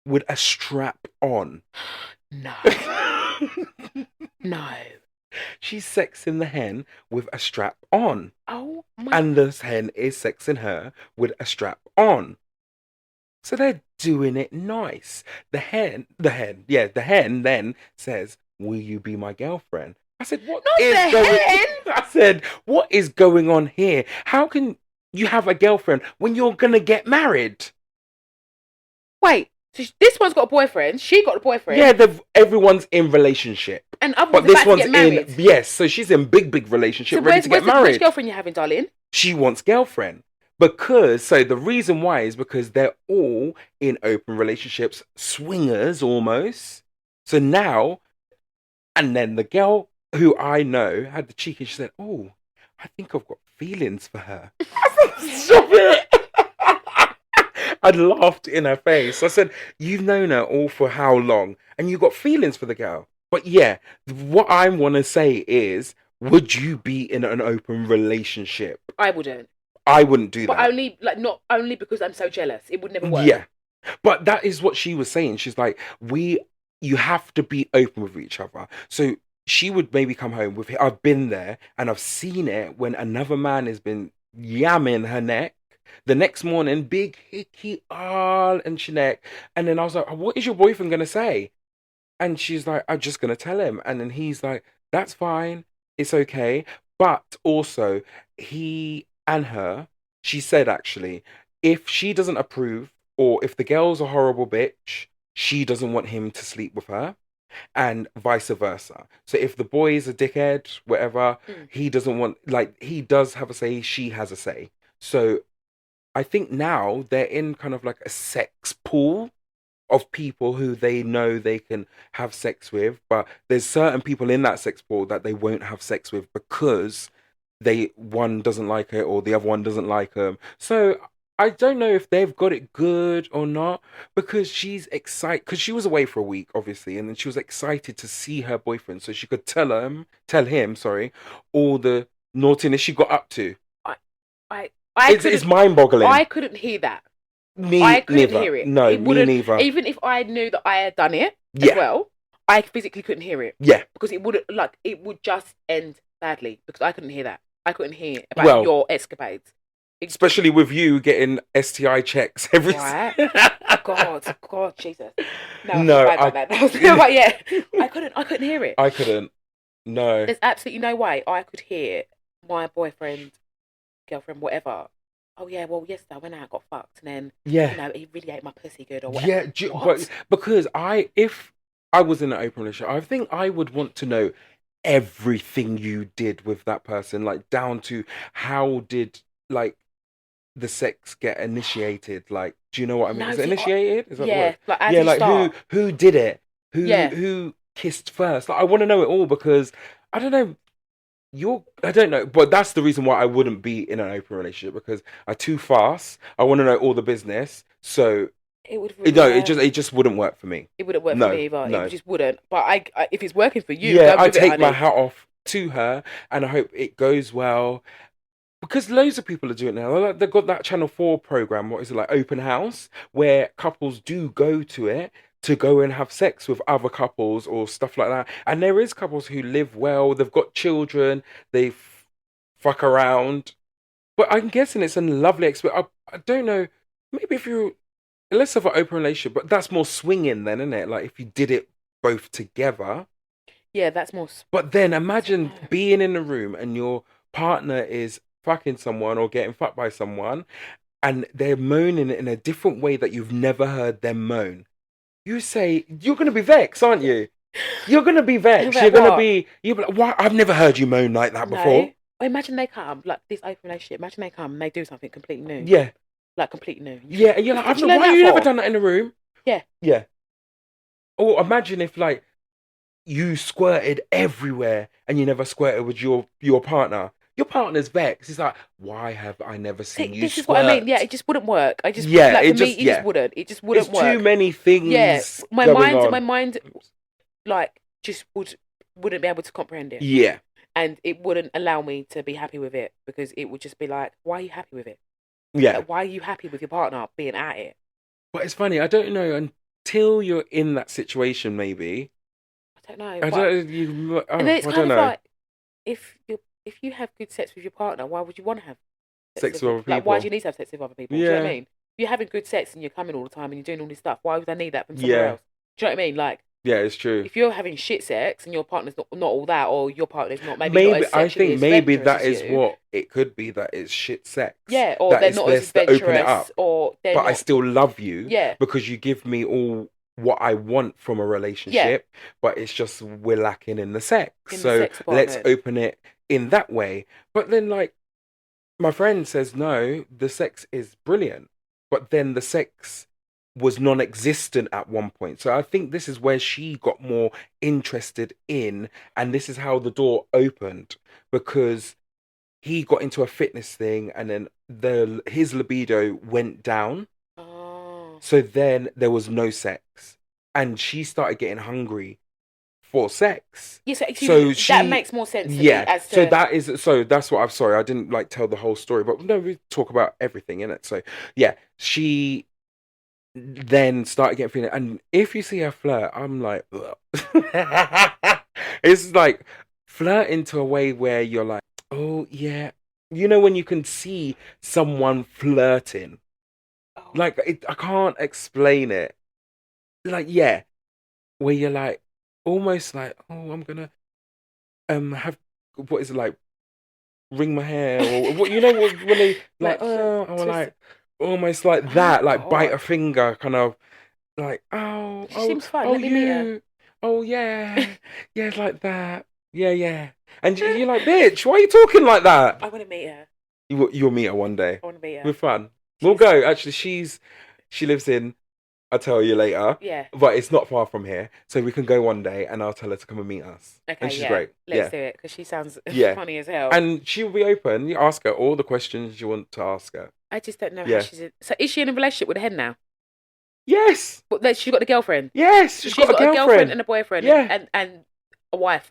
with a strap on. No. No. She's sexing the hen with a strap on. Oh my. And the hen is sexing her with a strap on. So they're doing it nice. The hen then says, will you be my girlfriend? I said, what Not is the going? hen. I said, what is going on here? How can you have a girlfriend when you're gonna get married? Wait, so this one's got a boyfriend. She got a boyfriend. Yeah, everyone's in relationship. And other But one's this about to one's get married. in, yes, so she's in big relationship, So ready to get which married. girlfriend you having, darling? She wants girlfriend. So the reason why is because they're all in open relationships, swingers almost. So now, and then the girl who I know had the cheek and she said, oh, I think I've got feelings for her. I said, stop it. I laughed in her face. I said, you've known her all for how long? And you got feelings for the girl. But yeah, what I want to say is, would you be in an open relationship? I wouldn't. I wouldn't do But that. only, like, not only because I'm so jealous. It would never work. Yeah. But that is what she was saying. She's like, you have to be open with each other. So she would maybe come home with, I've been there and I've seen it when another man has been yamming her neck. The next morning, big hickey all and she neck. And then I was like, what is your boyfriend going to say? And she's like, I'm just going to tell him. And then he's like, that's fine. It's okay. But also, he and her, she said actually, if she doesn't approve or if the girl's a horrible bitch, she doesn't want him to sleep with her and vice versa. So if the boy is a dickhead, whatever, he doesn't want, like, he does have a say, she has a say. So I think now they're in kind of like a sex pool of people who they know they can have sex with, but there's certain people in that sex pool that they won't have sex with because one doesn't like it or the other one doesn't like them. So I don't know if they've got it good or not because she's excited because she was away for a week, obviously, and then she was excited to see her boyfriend so she could tell him, sorry, all the naughtiness she got up to. It's mind-boggling. I couldn't hear that. I couldn't hear it. No, me neither. Even if I knew that I had done it as well, I physically couldn't hear it. Yeah. Because it would just end badly because I couldn't hear that. I couldn't hear about your escapades. Especially with you getting STI checks every right. God, Jesus. No, but yeah, I couldn't hear it. I couldn't. No. There's absolutely no way I could hear my boyfriend, girlfriend, whatever. Oh yeah, well yesterday I went out, got fucked, and then he really ate my pussy good or whatever. Yeah, but because if I was in an open relationship, I think I would want to know everything you did with that person, like down to how did like the sex get initiated? Like, do you know what I mean? Is it initiated? Is that the word? Like who did it? Who kissed first? Like, I want to know it all because I don't know. I don't know, but that's the reason why I wouldn't be in an open relationship because I'm too fast. I want to know all the business, so it just wouldn't work for me. It wouldn't work for me either. No. It just wouldn't. But I if it's working for you, I take my hat off to her, and I hope it goes well. Because loads of people are doing it now. They've got that Channel 4 program, what is it, like Open House, where couples do go to it to go and have sex with other couples or stuff like that. And there is couples who live well, they've got children, they fuck around. But I'm guessing it's a lovely experience. I don't know, maybe if you're less of an open relationship, but that's more swinging then, isn't it? Like if you did it both together. Yeah, that's more... But then imagine being in a room and your partner is fucking someone or getting fucked by someone and they're moaning in a different way that you've never heard them moan. You say, you're going to be vexed, aren't you? You're going to be vexed. You're going to be like, why? I've never heard you moan like that before. Well, imagine they come, like this open relationship, imagine they come and they do something completely new. Yeah. Like completely new. Yeah, and you're like, why have you never done that in a room? Yeah. Yeah. Or imagine if like you squirted everywhere and you never squirted with your partner. Your partner's vexed. He's like, why have I never seen you This squirt? is what I mean. Yeah, it just wouldn't work. It just wouldn't. It just wouldn't work. Too many things. Yeah, my going mind, like, just wouldn't be able to comprehend it. Yeah, and it wouldn't allow me to be happy with it because it would just be like, why are you happy with it? Yeah, like, why are you happy with your partner being at it? But it's funny. I don't know until you're in that situation. Maybe I don't know. And then it's kind of like if you have good sex with your partner, why would you want to have sex with other people? Like, why do you need to have sex with other people? Yeah. Do you know what I mean? If you're having good sex and you're coming all the time and you're doing all this stuff, why would I need that from somewhere else? Do you know what I mean? Like, Yeah, it's true. If you're having shit sex and your partner's not all that, or your partner's not maybe not Maybe as I sexually think maybe adventurous that as is you, what it could be. That it's shit sex. yeah, or That they're it's not as best to open it adventurous, up. or they're But I not, still love you yeah, because you give me all what I want from a yeah, relationship. But it's just we're lacking in the sex. in the So sex let's department. open it in that way. But then, like, my friend says, no, the sex is brilliant. But then the sex was non-existent at one point. So I think this is where she got more interested in, and this is how the door opened, because he got into a fitness thing, and then his libido went down. Oh, So then there was no sex, and she started getting hungry for sex. yeah. So actually, So that she, makes more sense to me yeah. as So to that's what I'm sorry. I didn't like tell the whole story, but no, we talk about everything in it. So yeah, she then started getting feeling, and if you see her flirt, I'm like, it's like flirt into a way where you're like, oh yeah, you know when you can see someone flirting, oh, like I can't explain it. Like yeah, where you're like almost like, oh, I'm gonna have what is it like, ring my hair or what, you know what, when they like, like oh, or twist. like almost like Oh my that, like bite a God, finger kind of, like oh she oh seems fun. oh Let me meet her. you, oh yeah, yeah, it's like that, yeah, yeah. And you're like, bitch, why are you talking like that? I want to meet her. You'll meet her one day. I want to meet her. We're fun. We'll She's go. Actually, she lives in, I'll tell you later, yeah. but it's not far from here, so we can go one day, and I'll tell her to come and meet us. And Okay, she's yeah. great. Let's Yeah, do it because she sounds yeah. funny as hell. And she'll be open. You ask her all the questions you want to ask her. I just don't know how Yeah. she's. So is she in a relationship with a hen now? Yes. But like, she's got the girlfriend. Yes. So She's she's got a got a girlfriend girlfriend. and a boyfriend, Yeah. and a wife.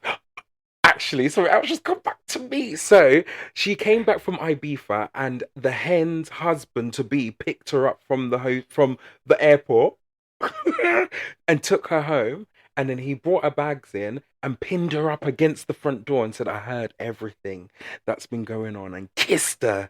Actually, sorry, I'll just come back to me. So she came back from Ibiza, and the hen's husband to be picked her up from from the airport and took her home. And then he brought her bags in and pinned her up against the front door and said, "I heard everything that's been going on," and kissed her.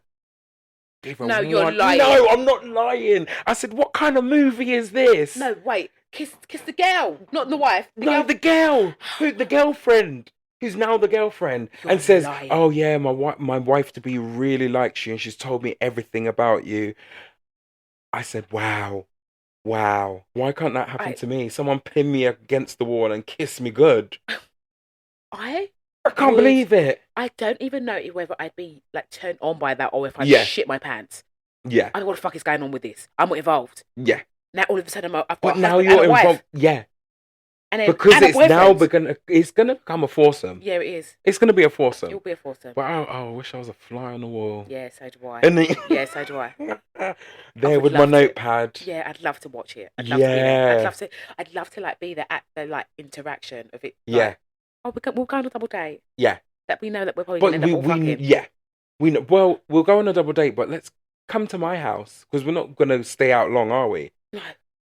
Gave her No, you're lying. No, I'm not lying. I said, "What kind of movie is this?" No, wait. Kiss the girl, not the wife. No, the girl, the girlfriend, who's now the girlfriend, You're and says, lying. "Oh yeah, my wife to be really likes you, and she's told me everything about you." I said, "Wow, wow, why can't that happen to me? Someone pin me against the wall and kiss me good." I Can't believe it. I don't even know whether I'd be like turned on by that or if I'd Yeah. shit my pants. Yeah, I don't know what the fuck is going on with this. I'm not involved. yeah. Now all of a sudden I've got But a now husband you're and a wife, involved. Yeah, and then because and a it's now boyfriend. it's gonna become a foursome. Yeah, it is. It's gonna be a foursome. You'll be a foursome. But I wish I was a fly on the wall. Yeah, so do I. And then, Yeah, so do I. there would with my love to. notepad. Yeah, I'd love to watch it. I'd love to be there. Yeah. I'd love to like be there at the like interaction of it. Yeah. Like, oh, we'll go on a double date. Yeah. That we know that we're probably But gonna end up all fucking. yeah, we know. Well, we'll go on a double date, but let's come to my house because we're not gonna stay out long, are we? No.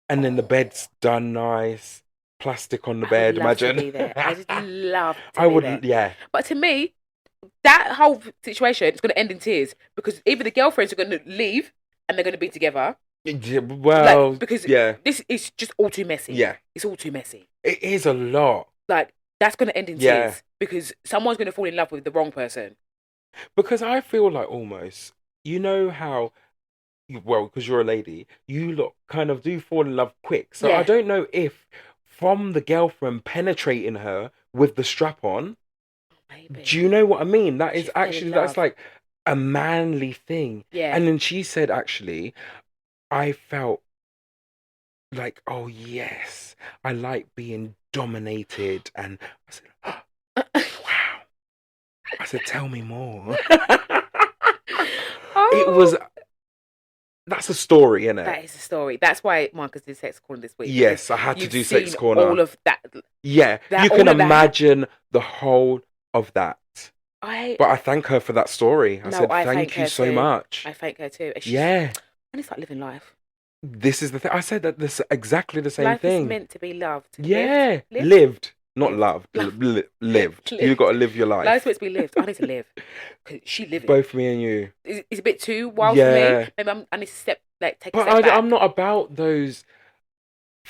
And then the bed's done nice, plastic on the I bed. would love Imagine. to be there. I just love to I be would. there. Yeah. But to me, that whole situation is going to end in tears because either the girlfriends are going to leave and they're going to be together. Well, Like, because yeah, this is just all too messy. yeah. It's all too messy. It is a lot Like, that's going to end in Yeah. tears because someone's going to fall in love with the wrong person. because I feel like almost, you know how. Well, because you're a lady, you lot kind of do fall in love quick. So Yeah. I don't know if from the girlfriend penetrating her with the strap on, Maybe. do you know what I mean? That She is fell in actually, that's love. like a manly thing. Yeah. And then she said, actually, I felt like, oh yes, I like being dominated. And I said, wow. I said, tell me more. It was, that's a story, isn't it? That is a story. That's why Marcus did Sex Corner this week. Yes, I had to You've do Sex seen Corner. all of that. Yeah, That- you can all of that. imagine the whole of that. I But I thank her for that story. I No, said, I thank thank you her so too. much. I thank her too. And she's, Yeah, and it's like living life. this is the thing. I said that this exactly the same Life thing. is meant to be loved. Yeah, Lived. lived, not Lived. loved. Lived. Lived. Lived. You got to live your life. Life's meant to be lived. I need to live. 'Cause she living. Both me and you. It's a bit too wild Yeah. for me. Maybe I need to take a But step back. I'm not about those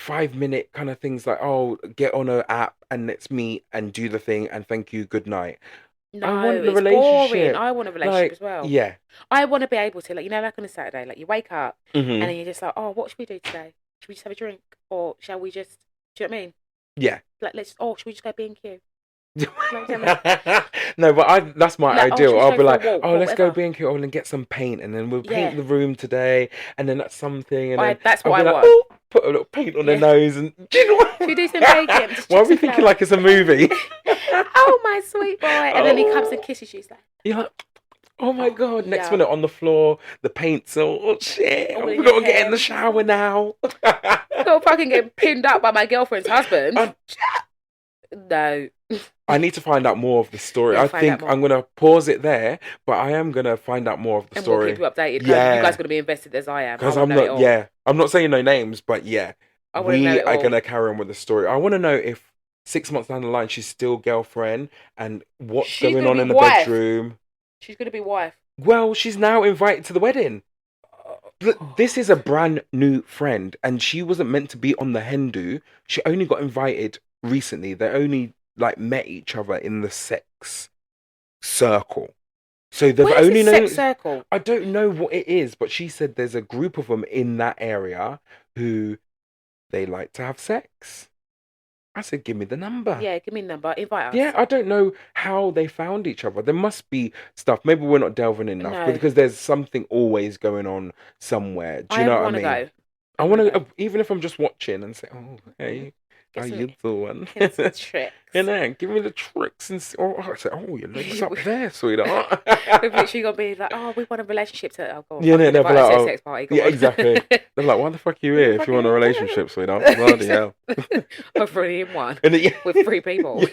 5 minute kind of things like, oh, get on an app and let's meet and do the thing and thank you, good night. I No, want the it's boring. relationship. I want a relationship Like, as well. yeah. I want to be able to, like, like on a Saturday, like you wake up and Hmm. then you're just like, oh, what should we do today? Should we just have a drink? Or shall we just, do you know what I mean? Yeah. Like, should we just go B&Q? No, but that's my Like, ideal. should we I'll go be for a like, walk oh, or let's go whatever? B&Q and then get some paint, and then we'll paint Yeah. the room today, and then that's something, and then That's I'll what be I like, want. oh, put a little paint on their Yeah. nose, and do you know what? Should we do some baking? Just Why are chuck we some thinking flowers. like it's a movie? Oh, my sweet boy. And then he comes and kisses you. He's like, You're like, oh my god! Next yeah. minute on the floor, the paint's all, oh shit! All in We've your got to get in hair. the shower now. Still fucking getting pinned up by my girlfriend's husband. No. I need to find out more of the story. Yeah, I find out think more. I'm gonna pause it there, but I am gonna find out more of the And story. we'll keep you updated. Yeah. You guys are going to be invested as I am. Because I I'm wanna know it not, all. yeah, I'm not saying no names, but yeah, I want to know we it are all. gonna carry on with the story. I want to know if 6 months down the line she's still girlfriend and what's She's going gonna on be in the wife. bedroom. She's going to be wife. Well, she's now invited to the wedding. This is a brand new friend, and she wasn't meant to be on the hen do. She only got invited recently. They only like met each other in the sex circle. So they've Where's only this known. sex circle? I don't know what it is, but she said there's a group of them in that area who they like to have sex. I said, give me the number. Yeah, give me the number. Invite us. Yeah, I don't know how they found each other. There must be stuff. Maybe we're not delving enough, No. but because there's something always going on somewhere. Do you know what I wanna mean? go. I want to, even if I'm just watching and say, oh, hey, Get how some- you doing? Get some tricks. You know, give me the tricks and I say, oh, your legs up there, sweetheart. We've literally got to be like, oh, we want a relationship to. Oh, God. Yeah, fucking they'll be invite us like, to a oh, sex party. Go yeah, on. exactly. They're like, why the fuck are you here if you want a relationship, sweetheart? Bloody hell. We're 3 in 1 And it, with 3 people.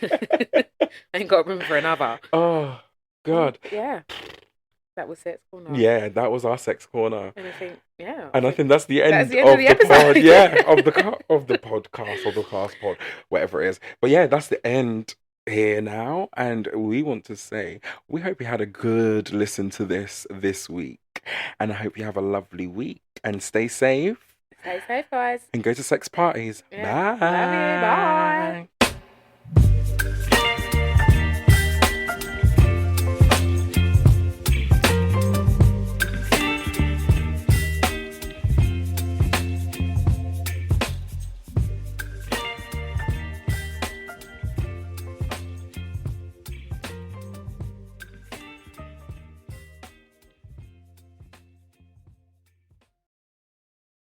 Ain't got room for another. oh, God. Yeah. That was Sex Corner. Yeah, that was our sex corner. And I think, yeah. And I think that's the end, That's the end of the pod. episode. Yeah, of the podcast or the cast pod, whatever it is. But yeah, that's the end here now. And we want to say we hope you had a good listen to this week. And I hope you have a lovely week and stay safe Stay safe, guys. and go to sex parties. Yeah. Love you. Bye. Bye.